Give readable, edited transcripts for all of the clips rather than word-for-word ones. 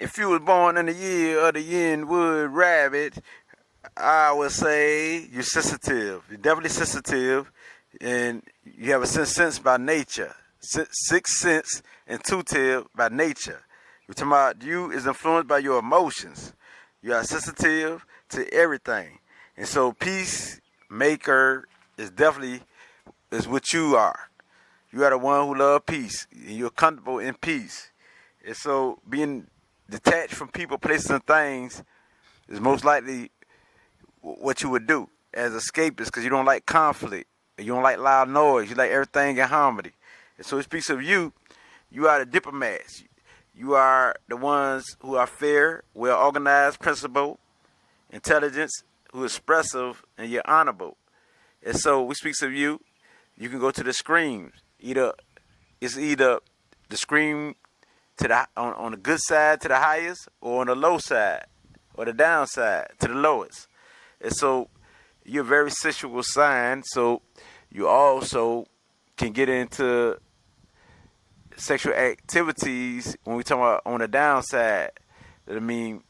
if you was born in the year of the Yin Wood Rabbit, I would say you're sensitive. You're definitely sensitive, and you have a sense by nature. Sixth sense, intuitive by nature. We're talking about you is influenced by your emotions. You are sensitive to everything, and so peacemaker is definitely is what you are. You are the one who loves peace, and you're comfortable in peace. And so being detached from people, places, and things is most likely what you would do as escapists, because you don't like conflict. You don't like loud noise. You like everything in harmony. And so it speaks of you. You are the diplomats. You are the ones who are fair, well organized, principled, intelligence, who are expressive, and you're honorable. And so we speaks of you. You can go to the screams. It's either the scream to the on the good side to the highest, or on the low side, or the downside to the lowest. And so you're a very sensual sign. So you also can get into sexual activities when we talk about on the downside. I mean,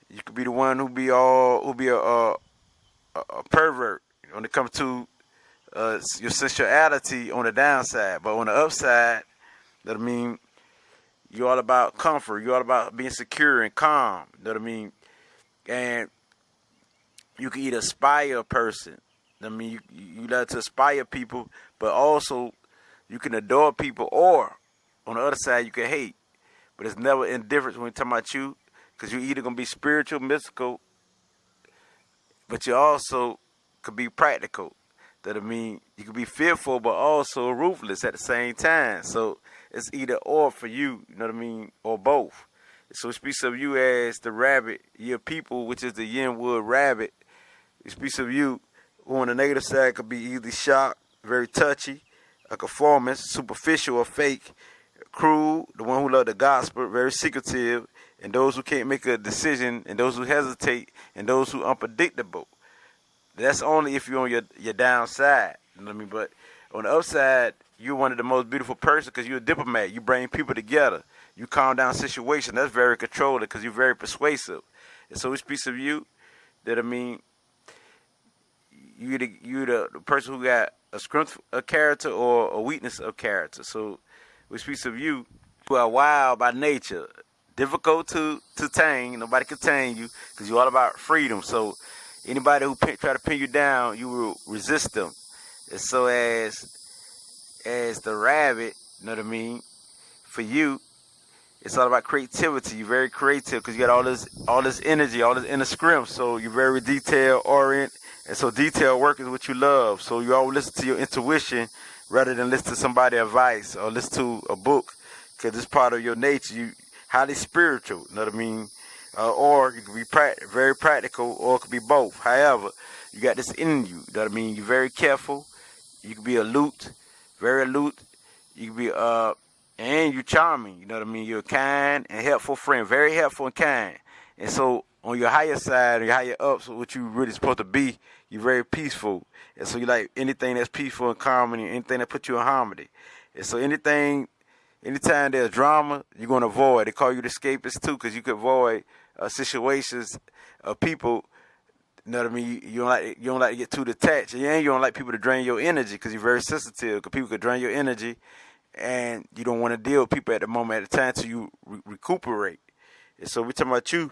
you could be the one who be a pervert when it comes to your sensuality on the downside, but on the upside, that I mean, you're all about comfort. You're all about being secure and calm. You know what I mean? And you can either aspire a person. I mean, you like to aspire people, but also you can adore people, or on the other side, you can hate. But it's never indifference when we're talking about you, because you're either going to be spiritual, mystical, but you also could be practical. That I mean, you could be fearful, but also ruthless at the same time. So it's either or for you, you know what I mean, or both. So it speaks of you as the rabbit, your people, which is the Yin Wood Rabbit. It speaks of you who on the negative side could be either shocked, very touchy, a conformist, superficial or fake, cruel, the one who love the gospel, very secretive, and those who can't make a decision, and those who hesitate, and those who unpredictable. That's only if you're on your downside. You know what I mean? But on the upside, you're one of the most beautiful persons because you're a diplomat. You bring people together. You calm down situations. That's very controlling because you're very persuasive. And so it speaks of you that, I mean, you're the person who got a strength of character or a weakness of character. So it speaks of you who are wild by nature, difficult to tame. Nobody can tame you because you're all about freedom. So anybody who try to pin you down, you will resist them. And so as the rabbit, you know what I mean, for you, it's all about creativity. You're very creative because you got all this energy, all this inner script. So you're very detail oriented. And so detail work is what you love. So you always listen to your intuition rather than listen to somebody's advice or listen to a book, because it's part of your nature. You highly spiritual, you know what I mean? Or you can be very practical, or it could be both. However, you got this in you. You know what I mean? You're very careful. You can be aloof, very aloof. You can be and you're charming. You know what I mean? You're a kind and helpful friend, very helpful and kind. And so on your higher side, or your higher ups, what you really supposed to be, you're very peaceful. And so you like anything that's peaceful and calm, and anything that puts you in harmony. And so anytime there's drama, you're going to avoid. They call you the escapist too, because you can avoid situations of people. You know what I mean? You don't like to get too detached, and you don't like people to drain your energy because you're very sensitive. Because people could drain your energy, and you don't want to deal with people at the moment at a time till you recuperate. And so we're talking about you.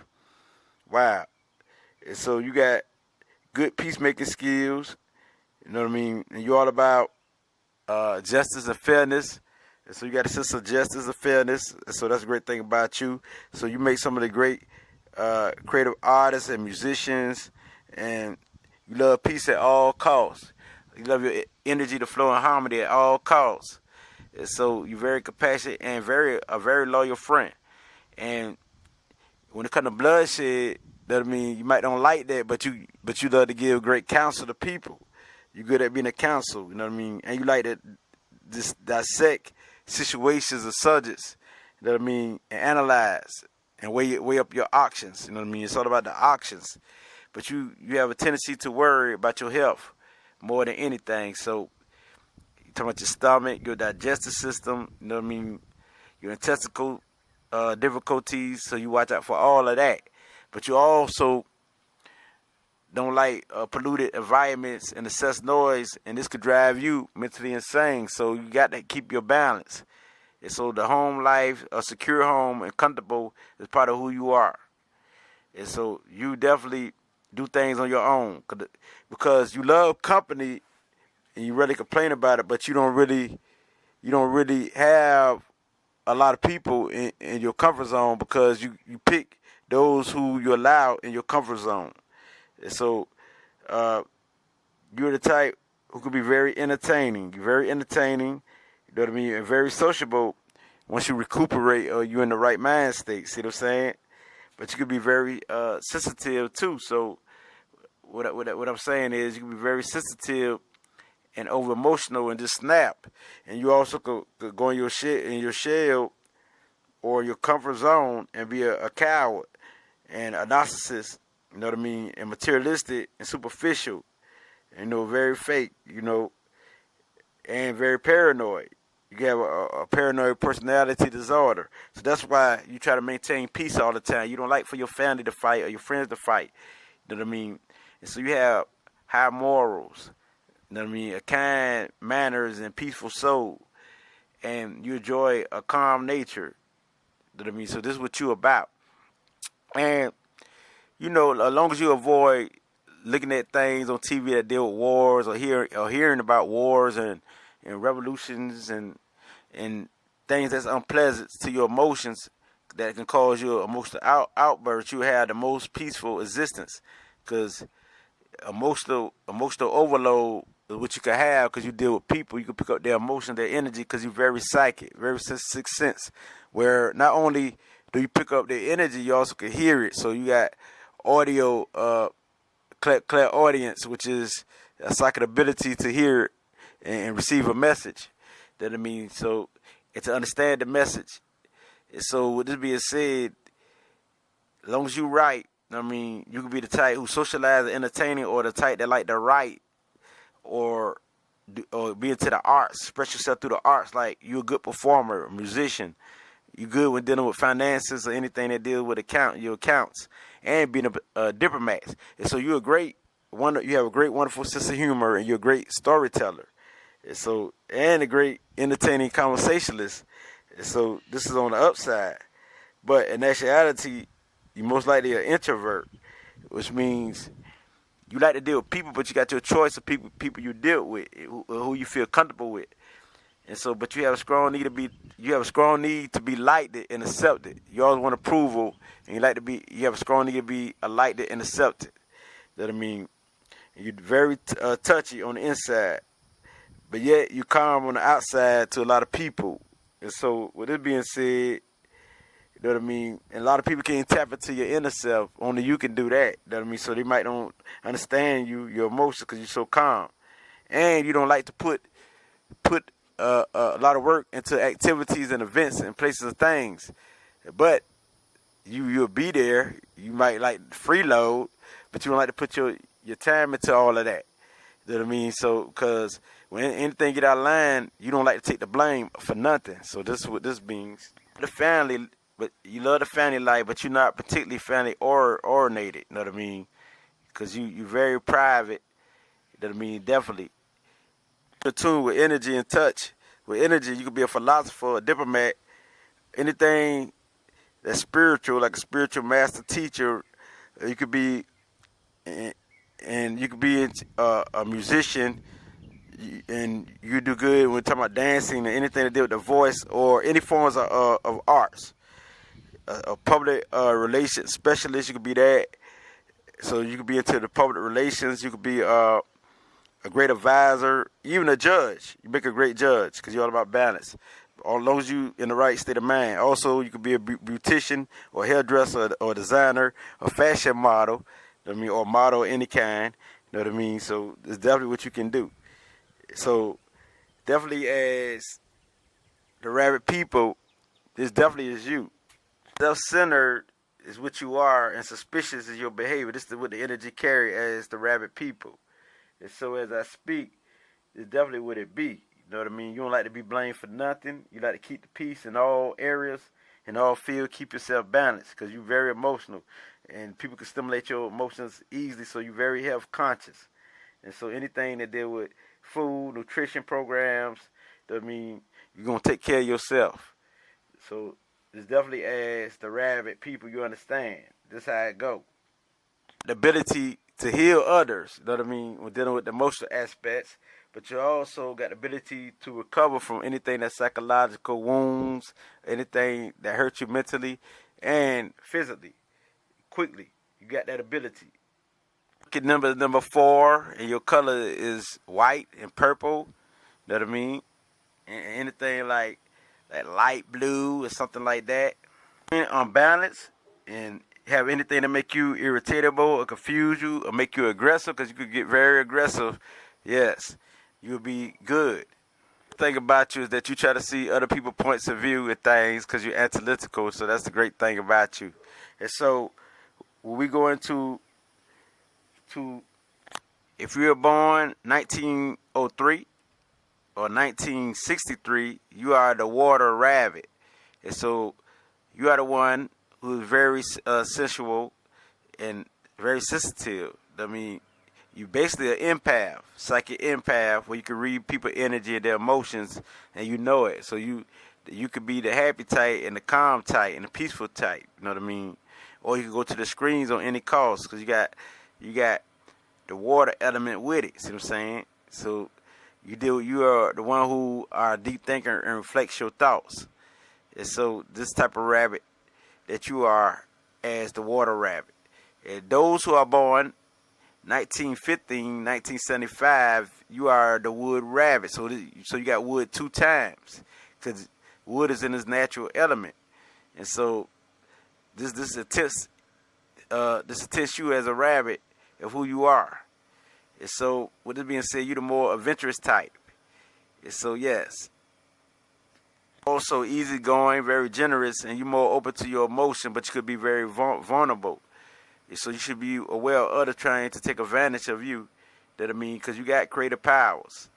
Wow. And so you got good peacemaking skills. You know what I mean? And you're all about justice and fairness. And so you got a sense of justice and fairness. And so that's a great thing about you. So you make some of the great creative artists and musicians. And you love peace at all costs. You love your energy to flow in harmony at all costs. And so you're very compassionate and a very loyal friend. And when it comes to bloodshed, that I mean, you might don't like that, but you love to give great counsel to people. You're good at being a counsel, you know what I mean? And you like to dissect situations or subjects, you know what I mean, and analyze and weigh up your options, you know what I mean? It's all about the options. But you have a tendency to worry about your health more than anything. So you're talking about your stomach, your digestive system, you know what I mean, your intestinal difficulties, so you watch out for all of that. But you also don't like polluted environments and excess noise, and this could drive you mentally insane. So you got to keep your balance. And so the home life, a secure home and comfortable, is part of who you are. And so you definitely do things on your own because you love company and you really complain about it, but you don't really have a lot of people in your comfort zone because you pick those who you allow in your comfort zone. And so you're the type who could be very entertaining. You're very entertaining, you know what I mean, and very sociable once you recuperate or you're in the right mind state. See what I'm saying? But you could be very sensitive too. So what I'm saying is you can be very sensitive and over emotional and just snap. And you also could go in your shell or your comfort zone and be a coward and a narcissist, you know what I mean, and materialistic and superficial, you know, very fake, you know, and very paranoid. You have a paranoid personality disorder. So that's why you try to maintain peace all the time. You don't like for your family to fight or your friends to fight. You know what I mean? And so you have high morals. You know what I mean? A kind manners and peaceful soul. And you enjoy a calm nature. You know what I mean? So this is what you're about. And, you know, as long as you avoid looking at things on TV that deal with wars or hearing about wars and revolutions and things that's unpleasant to your emotions that can cause you emotional outburst, you have the most peaceful existence. Because emotional overload is what you can have because you deal with people. You can pick up their emotion, their energy, because you're very psychic, very sixth sense. Where not only do you pick up their energy, you also can hear it. So you got audio, clairaudience, which is a psychic ability to hear and receive a message. That I mean, so and to understand the message. And so with this being said, as long as you write, I mean, you can be the type who socialize and entertaining, or the type that like to write, or be into the arts, express yourself through the arts. Like you're a good performer, a musician. You're good when dealing with finances or anything that deals with your accounts, and being a diplomat. And so you're you have a great, wonderful sense of humor, and you're a great storyteller. And so, and a great entertaining conversationalist. And so this is on the upside. But in actuality, you're most likely an introvert, which means you like to deal with people, but you got your choice of people you deal with, who you feel comfortable with. And so, but you have a strong need to be liked and accepted. You always want approval, and you have a strong need to be liked and accepted. That I mean, you're very touchy on the inside, but yet you calm on the outside to a lot of people. And so, with this being said, you know what I mean? And a lot of people can't tap into your inner self. Only you can do that. You know what I mean? So they might don't understand your emotions because you're so calm. And you don't like to put a lot of work into activities and events and places and things. But you'll be there. You might like freeload, but you don't like to put your time into all of that. You know what I mean? So, because when anything get out of line, you don't like to take the blame for nothing. So this is what this means. The family, but you love the family life, but you're not particularly family oriented. You know what I mean? Because you're very private. You know what I mean? Definitely. In tune with energy and touch. With energy, you could be a philosopher, a diplomat, anything that's spiritual, like a spiritual master teacher. You could be, and you could be a musician, and you do good when we're talking about dancing or anything to do with the voice or any forms of arts. A public relations specialist, you could be that. So you could be into the public relations. You could be a great advisor, even a judge. You make a great judge because you're all about balance. As long as you in the right state of mind. Also, you could be a beautician or hairdresser or designer, a fashion model, you know what I mean, or model of any kind. You know what I mean? So it's definitely what you can do. So definitely as the rabbit people, this definitely is you. Self-centered is what you are, and suspicious is your behavior. This is what the energy carry as the rabbit people. And so as I speak, it's definitely what it be. You know what I mean? You don't like to be blamed for nothing. You like to keep the peace in all areas. in all fields, keep yourself balanced because you're very emotional. And people can stimulate your emotions easily, so you're very health conscious. And so anything that deal with food, nutrition programs, that mean you're going to take care of yourself. So it's definitely as the rabbit people, you understand. This how it go. The ability to heal others, you know what I mean, when dealing with the emotional aspects, but you also got the ability to recover from anything that's psychological wounds, anything that hurts you mentally and physically, quickly. You got that ability. Number 4, and your color is white and purple, you know what I mean? And anything like light blue or something like that. Unbalanced and have anything that make you irritable or confuse you or make you aggressive, because you could get very aggressive, yes, you'll be good. The thing about you is that you try to see other people's points of view with things because you're analytical, so that's the great thing about you. And so when we go into if you were born 1903 or 1963, you are the water rabbit. And so you are the one who's very sensual and very sensitive. I mean, you basically an empath, psychic empath, where you can read people's energy and their emotions, and you know it. So you could be the happy type and the calm type and the peaceful type. You know what I mean? Or you can go to the screens on any cost, because you got the water element with it. See what I'm saying? So you are the one who are a deep thinker and reflects your thoughts. And so this type of rabbit that you are as the water rabbit. And those who are born 1915, 1975, you are the wood rabbit. So you got wood 2 times, because wood is in its natural element. And so this attests you as a rabbit of who you are. And so with this being said, you're the more adventurous type. And so yes, also easygoing, very generous, and you're more open to your emotion, but you could be very vulnerable. And so you should be aware of others trying to take advantage of you. That I mean, because you got creative powers.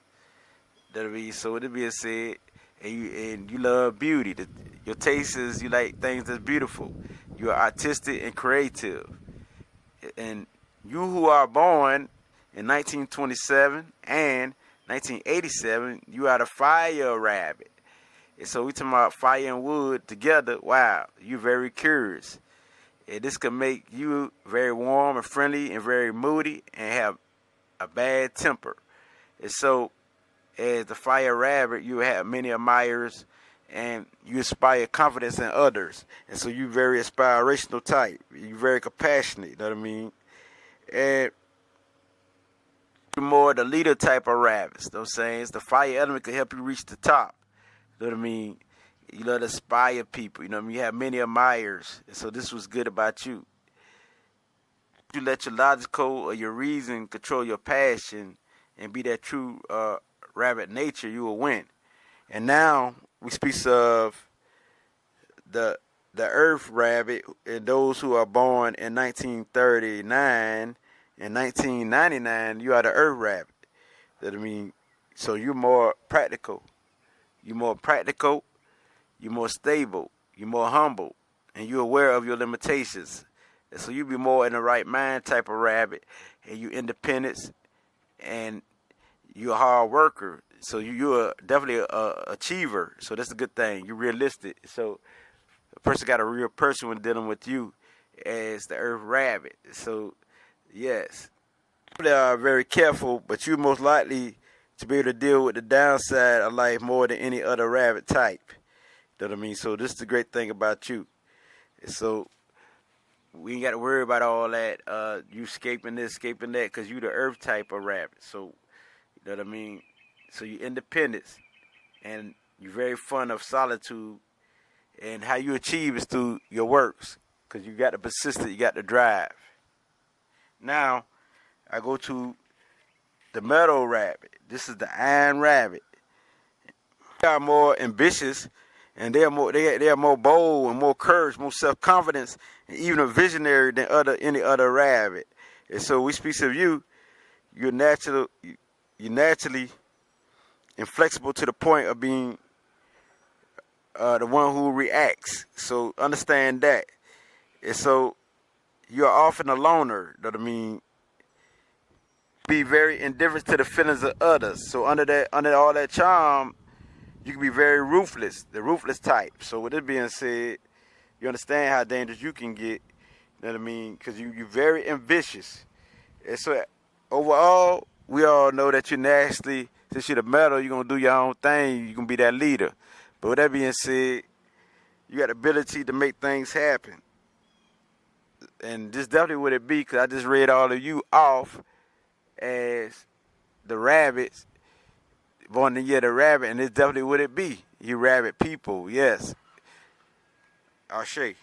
That I mean, so with it being said, and you love beauty. Your taste is, you like things that's beautiful. You are artistic and creative. And you who are born in 1927 and 1987, you are the fire rabbit. And so we talking about fire and wood together. Wow, you're very curious. And this can make you very warm and friendly and very moody and have a bad temper. And so as the fire rabbit, you have many admirers and you inspire confidence in others. And so you're very inspirational type. You're very compassionate, you know what I mean? And you're more the leader type of rabbits. You know what I'm saying? It's the fire element can help you reach the top. You know what I mean? You love to inspire people. You know what I mean? You have many admirers. And so this was good about you. You let your logical or your reason control your passion and be that true rabbit nature, you will win. And now we speak of the earth rabbit and those who are born in 1939 and 1999, you are the earth rabbit. That I mean, so you're more practical. You're more practical. You're more stable. You're more humble, and you're aware of your limitations. And so you be more in the right mind type of rabbit, and you're independent, and you're a hard worker. So you're definitely a achiever. So that's a good thing. You're realistic. So a person got a real person when dealing with you as the earth rabbit. So yes, they are very careful, but you're most likely to be able to deal with the downside of life more than any other rabbit type. You know what I mean? So this is the great thing about you. And so we ain't got to worry about all that, you escaping this, escaping that, because you the earth type of rabbit. So, you know what I mean? So you're independent, and you're very fond of solitude, and how you achieve is through your works, because you got the persistence, you got the drive. Now, I go to the metal rabbit. This is the iron rabbit. They are more ambitious, and they are more bold and more courage, more self-confidence, and even a visionary than any other rabbit. And so we speak of you. You're naturally inflexible to the point of being the one who reacts. So understand that. And so you're often a loner. That I mean, be very indifferent to the feelings of others. So under all that charm, you can be very ruthless, the ruthless type. So with it being said, you understand how dangerous you can get. You know what I mean? Because you're very ambitious. And so overall, we all know that you're naturally, since you're the metal, you're going to do your own thing. You're going to be that leader. But with that being said, you got the ability to make things happen. And this definitely would it be, because I just read all of you off as the rabbits, born the year of the rabbit, and this definitely would it be. You rabbit people, yes. Ashe.